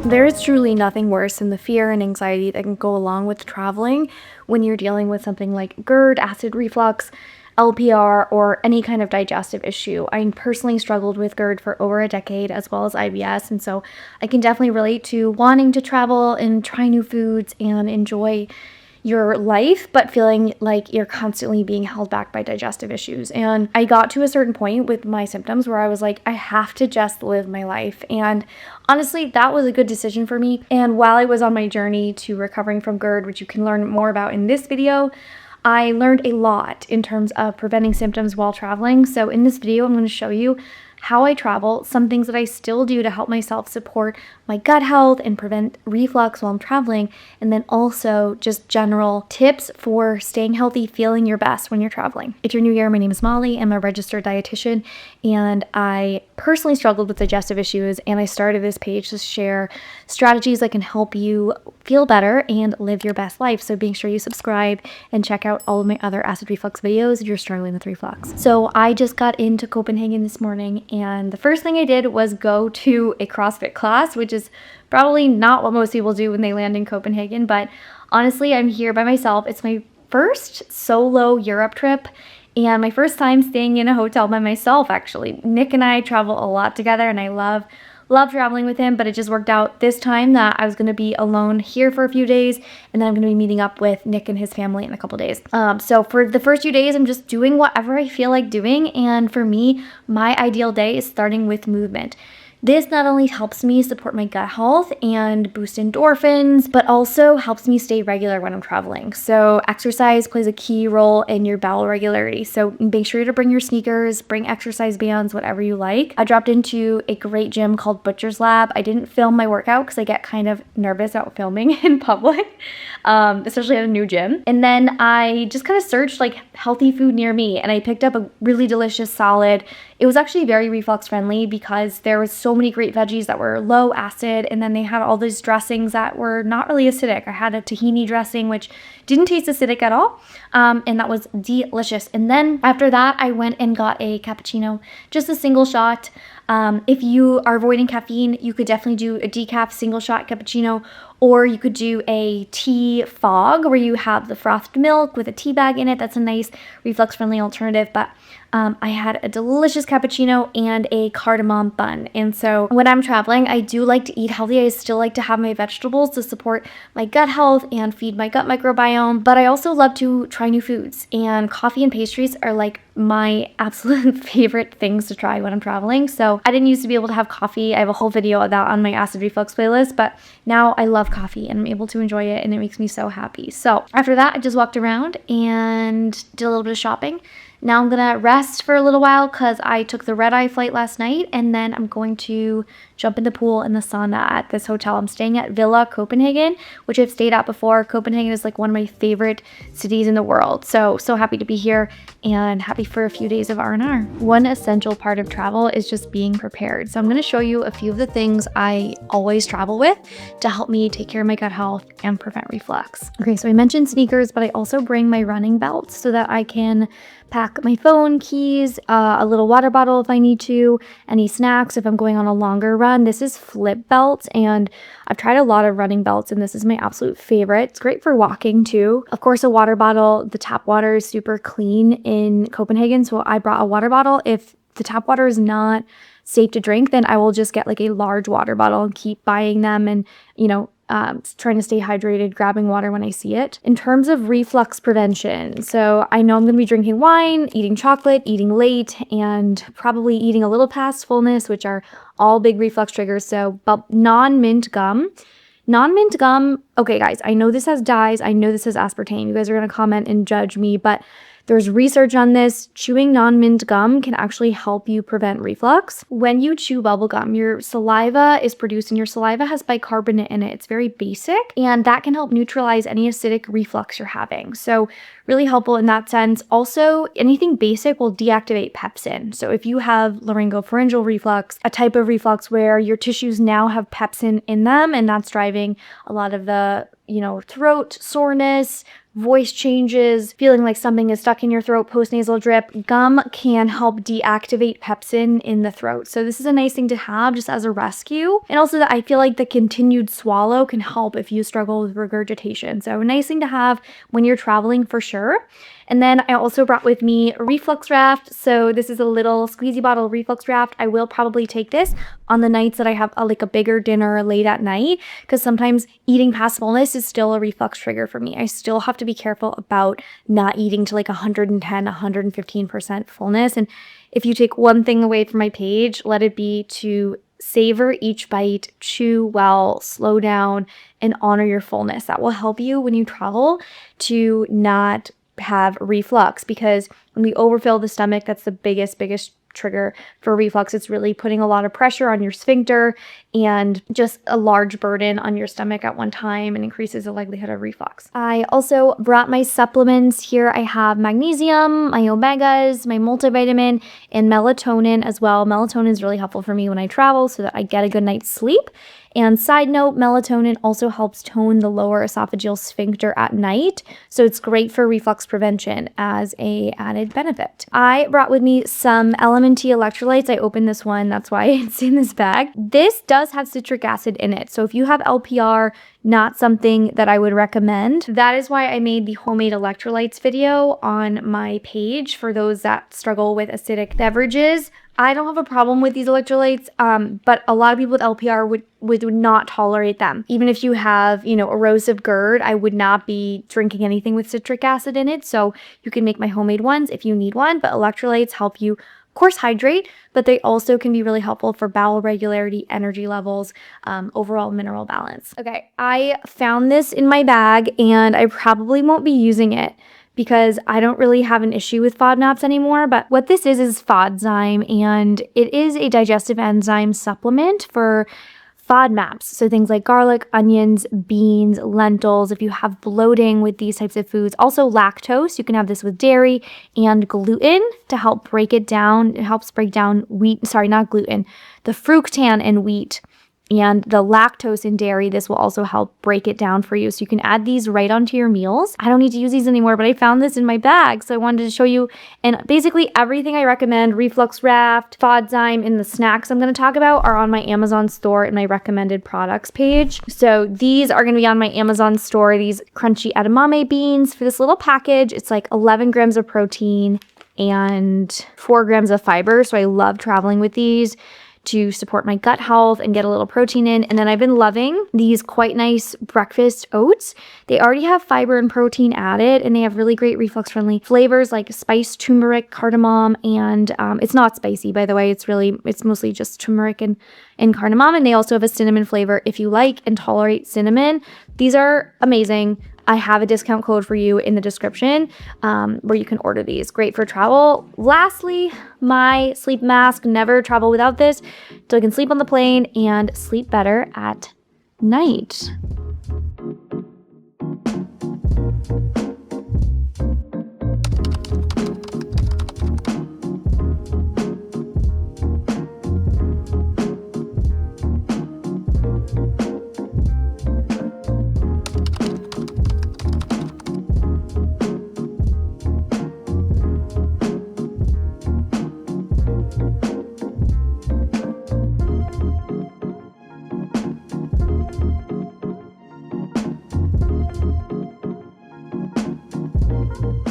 There is truly nothing worse than the fear and anxiety that can go along with traveling when you're dealing with something like GERD, acid reflux, LPR, or any kind of digestive issue. I personally struggled with GERD for over a decade as well as IBS, and so I can definitely relate to wanting to travel and try new foods and enjoy your life, but feeling like you're constantly being held back by digestive issues. And I got to a certain point with my symptoms where I was like, I have to just live my life. And honestly, that was a good decision for me. And while I was on my journey to recovering from GERD, which you can learn more about in this video, I learned a lot in terms of preventing symptoms while traveling. So in this video, I'm going to show you how I travel, some things that I still do to help myself support my gut health and prevent reflux while I'm traveling, and then also just general tips for staying healthy, feeling your best when you're traveling. If you're new here, my name is Molly. I'm a registered dietitian, and I personally struggled with digestive issues, and I started this page to share strategies that can help you feel better and live your best life. So make sure you subscribe and check out all of my other acid reflux videos if you're struggling with reflux. So I just got into Copenhagen this morning, and the first thing I did was go to a CrossFit class, which is probably not what most people do when they land in Copenhagen, but honestly, I'm here by myself. It's my first solo Europe trip and my first time staying in a hotel by myself, actually. Nick and I travel a lot together, and I love traveling with him, but it just worked out this time that I was going to be alone here for a few days, and then I'm going to be meeting up with Nick and his family in a couple days. So for the first few days, I'm just doing whatever I feel like doing, and for me, my ideal day is starting with movement. This not only helps me support my gut health and boost endorphins, but also helps me stay regular when I'm traveling. So exercise plays a key role in your bowel regularity. So make sure to bring your sneakers, bring exercise bands, whatever you like. I dropped into a great gym called Butcher's Lab. I didn't film my workout because I get kind of nervous about filming in public, especially at a new gym. And then I just kind of searched like healthy food near me, and I picked up a really delicious salad. It was actually very reflux friendly because there was so many great veggies that were low acid, and then they had all these dressings that were not really acidic. I had a tahini dressing, which didn't taste acidic at all, and that was delicious. And then after that, I went and got a cappuccino, just a single shot. If you are avoiding caffeine, you could definitely do a decaf single shot cappuccino, or you could do a tea fog where you have the frothed milk with a tea bag in it. That's a nice reflux friendly alternative. But I had a delicious cappuccino and a cardamom bun. And so when I'm traveling, I do like to eat healthy. I still like to have my vegetables to support my gut health and feed my gut microbiome. But I also love to try new foods, and coffee and pastries are like my absolute favorite things to try when I'm traveling. So I didn't used to be able to have coffee. I have a whole video of that on my acid reflux playlist, but now I love coffee and I'm able to enjoy it, and it makes me so happy. So after that, I just walked around and did a little bit of shopping. Now I'm gonna rest for a little while because I took the red-eye flight last night, and then I'm going to jump in the pool and the sauna at this hotel. I'm staying at Villa Copenhagen, which I've stayed at before. Copenhagen is like one of my favorite cities in the world. So happy to be here and happy for a few days of R&R. One essential part of travel is just being prepared. So I'm gonna show you a few of the things I always travel with to help me take care of my gut health and prevent reflux. Okay, so I mentioned sneakers, but I also bring my running belt so that I can pack my phone, keys, a little water bottle if I need to, any snacks if I'm going on a longer run. This is Flip Belt, and I've tried a lot of running belts, and this is my absolute favorite. It's great for walking too. Of course, a water bottle, the tap water is super clean in Copenhagen, so I brought a water bottle. If the tap water is not safe to drink, then I will just get like a large water bottle and keep buying them, and trying to stay hydrated, grabbing water when I see it. In terms of reflux prevention, so I know I'm going to be drinking wine, eating chocolate, eating late, and probably eating a little past fullness, which are all big reflux triggers. So non-mint gum. Non-mint gum, okay guys, I know this has dyes, I know this has aspartame. You guys are going to comment and judge me, but there's research on this. Chewing non-mint gum can actually help you prevent reflux. When you chew bubble gum, your saliva is produced, and your saliva has bicarbonate in it. It's very basic, and that can help neutralize any acidic reflux you're having. So really helpful in that sense. Also, anything basic will deactivate pepsin. So if you have laryngopharyngeal reflux, a type of reflux where your tissues now have pepsin in them, and that's driving a lot of the throat soreness, voice changes, feeling like something is stuck in your throat, postnasal drip, gum can help deactivate pepsin in the throat. So this is a nice thing to have just as a rescue. And also that I feel like the continued swallow can help if you struggle with regurgitation. So a nice thing to have when you're traveling for sure. And then I also brought with me a reflux raft. So this is a little squeezy bottle reflux raft. I will probably take this on the nights that I have like a bigger dinner late at night, because sometimes eating past fullness is still a reflux trigger for me. I still have to be careful about not eating to like 110, 115% fullness. And if you take one thing away from my page, let it be to savor each bite, chew well, slow down, and honor your fullness. That will help you when you travel to not have reflux, because when we overfill the stomach, that's the biggest trigger for reflux. It's really putting a lot of pressure on your sphincter and just a large burden on your stomach at one time, and increases the likelihood of reflux. I also brought my supplements here. I have magnesium, my omegas, my multivitamin, and melatonin as well. Melatonin is really helpful for me when I travel so that I get a good night's sleep. And side note, melatonin also helps tone the lower esophageal sphincter at night, so it's great for reflux prevention as a added benefit. I brought with me some LMNT electrolytes. I opened this one, that's why it's in this bag. This does have citric acid in it, so if you have LPR, not something that I would recommend. That is why I made the homemade electrolytes video on my page for those that struggle with acidic beverages. I don't have a problem with these electrolytes, but a lot of people with LPR would not tolerate them. Even if you have, erosive GERD, I would not be drinking anything with citric acid in it. So you can make my homemade ones if you need one, but electrolytes help you, of course, hydrate, but they also can be really helpful for bowel regularity, energy levels, overall mineral balance. Okay, I found this in my bag and I probably won't be using it because I don't really have an issue with FODMAPs anymore. But what this is FODzyme, and it is a digestive enzyme supplement for FODMAPs. So things like garlic, onions, beans, lentils. If you have bloating with these types of foods, also lactose, you can have this with dairy and gluten to help break it down. It helps break down wheat, not gluten, the fructan in wheat and the lactose in dairy. This will also help break it down for you. So you can add these right onto your meals. I don't need to use these anymore, but I found this in my bag, so I wanted to show you. And basically everything I recommend, Reflux Raft, FODzyme, and the snacks I'm going to talk about are on my Amazon store in my recommended products page. So these are going to be on my Amazon store, these crunchy edamame beans. For this little package, it's like 11 grams of protein and 4 grams of fiber. So I love traveling with these to support my gut health and get a little protein in. And then I've been loving these Quite Nice breakfast oats. They already have fiber and protein added, and they have really great reflux friendly flavors like spice, turmeric, cardamom, and it's not spicy, by the way. It's mostly just turmeric and cardamom. And they also have a cinnamon flavor if you like and tolerate cinnamon. These are amazing. I have a discount code for you in the description where you can order these. Great for travel. Lastly, my sleep mask. Never travel without this, so I can sleep on the plane and sleep better at night.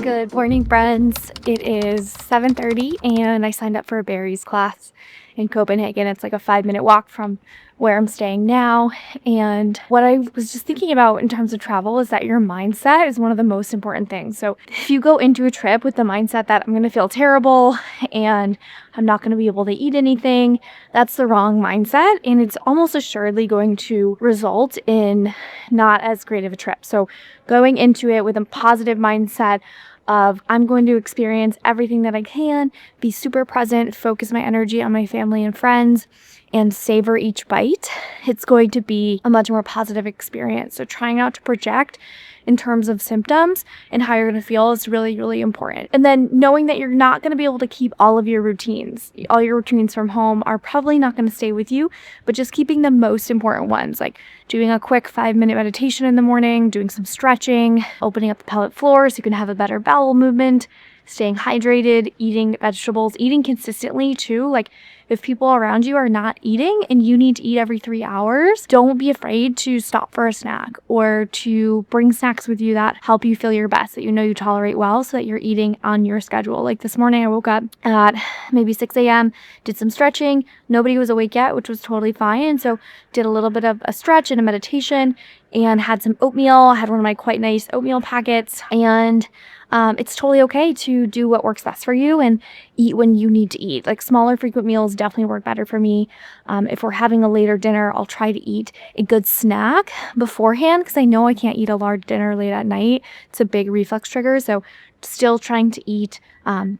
Good morning, friends. It is 7:30 and I signed up for a berries class in Copenhagen. It's like a 5-minute walk from where I'm staying now. And what I was just thinking about in terms of travel is that your mindset is one of the most important things. So if you go into a trip with the mindset that I'm going to feel terrible and I'm not going to be able to eat anything, that's the wrong mindset. And it's almost assuredly going to result in not as great of a trip. So going into it with a positive mindset of I'm going to experience everything that I can, be super present, focus my energy on my family and friends, and savor each bite, it's going to be a much more positive experience. So trying not to project in terms of symptoms and how you're going to feel is really, really important. And then knowing that you're not going to be able to keep all of your routines. All your routines from home are probably not going to stay with you, but just keeping the most important ones, like doing a quick 5-minute meditation in the morning, doing some stretching, opening up the pelvic floor so you can have a better bowel movement, staying hydrated, eating vegetables, eating consistently too. Like if people around you are not eating and you need to eat every 3 hours, don't be afraid to stop for a snack or to bring snacks with you that help you feel your best, that you know you tolerate well, so that you're eating on your schedule. Like this morning, I woke up at maybe 6 a.m., did some stretching. Nobody was awake yet, which was totally fine. And so did a little bit of a stretch and a meditation and had some oatmeal. I had one of my quite nice oatmeal packets, and it's totally okay to do what works best for you and eat when you need to eat. Like smaller frequent meals definitely work better for me. If we're having a later dinner, I'll try to eat a good snack beforehand because I know I can't eat a large dinner late at night. It's a big reflux trigger. So still trying to eat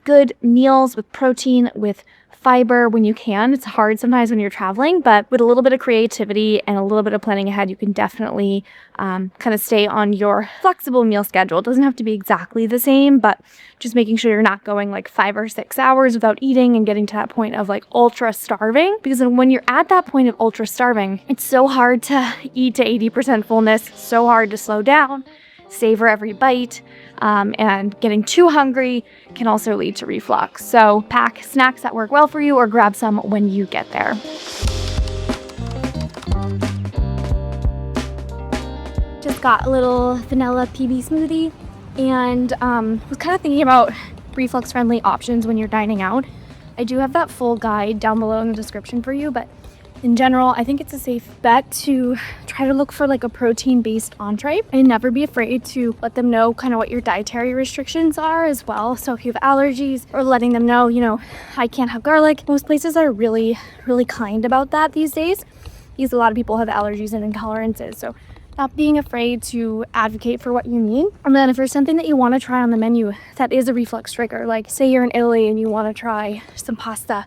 good meals with protein, with fiber when you can. It's hard sometimes when you're traveling, but with a little bit of creativity and a little bit of planning ahead, you can definitely kind of stay on your flexible meal schedule. It doesn't have to be exactly the same, but just making sure you're not going like 5 or 6 hours without eating and getting to that point of like ultra starving. Because when you're at that point of ultra starving, it's so hard to eat to 80% fullness, so hard to slow down, savor every bite, and getting too hungry can also lead to reflux. So pack snacks that work well for you or grab some when you get there. Just got a little vanilla PB smoothie and was kind of thinking about reflux friendly options when you're dining out. I do have that full guide down below in the description for you, but in general, I think it's a safe bet to try to look for like a protein-based entree and never be afraid to let them know kind of what your dietary restrictions are as well. So if you have allergies, or letting them know, you know, I can't have garlic. Most places are really, really kind about that these days because a lot of people have allergies and intolerances. So not being afraid to advocate for what you need. And then if there's something that you want to try on the menu that is a reflux trigger, like say you're in Italy and you want to try some pasta,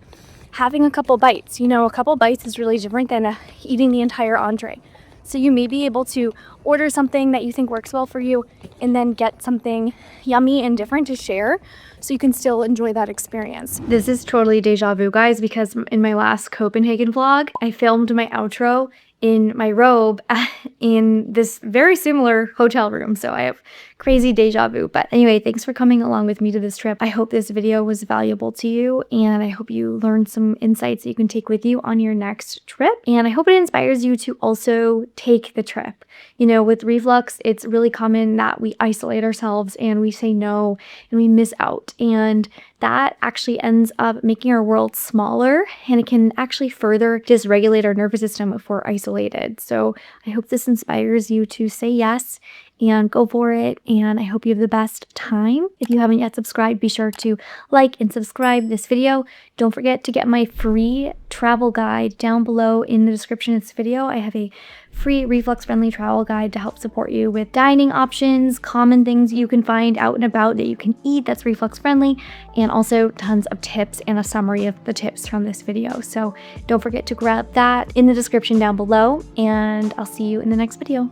having a couple bites, you know, a couple bites is really different than eating the entire entree. So you may be able to order something that you think works well for you and then get something yummy and different to share so you can still enjoy that experience. This is totally deja vu, guys, because in my last Copenhagen vlog, I filmed my outro in my robe in this very similar hotel room. So I have crazy deja vu. But anyway, thanks for coming along with me to this trip. I hope this video was valuable to you, and I hope you learned some insights that you can take with you on your next trip. And I hope it inspires you to also take the trip. You know, with reflux, it's really common that we isolate ourselves and we say no and we miss out. And that actually ends up making our world smaller, and it can actually further dysregulate our nervous system if we're isolated. So I hope this inspires you to say yes and go for it. And I hope you have the best time. If you haven't yet subscribed, be sure to like and subscribe this video. Don't forget to get my free travel guide down below in the description of this video. I have a free reflux-friendly travel guide to help support you with dining options, common things you can find out and about that you can eat that's reflux-friendly, and also tons of tips and a summary of the tips from this video. So don't forget to grab that in the description down below, and I'll see you in the next video.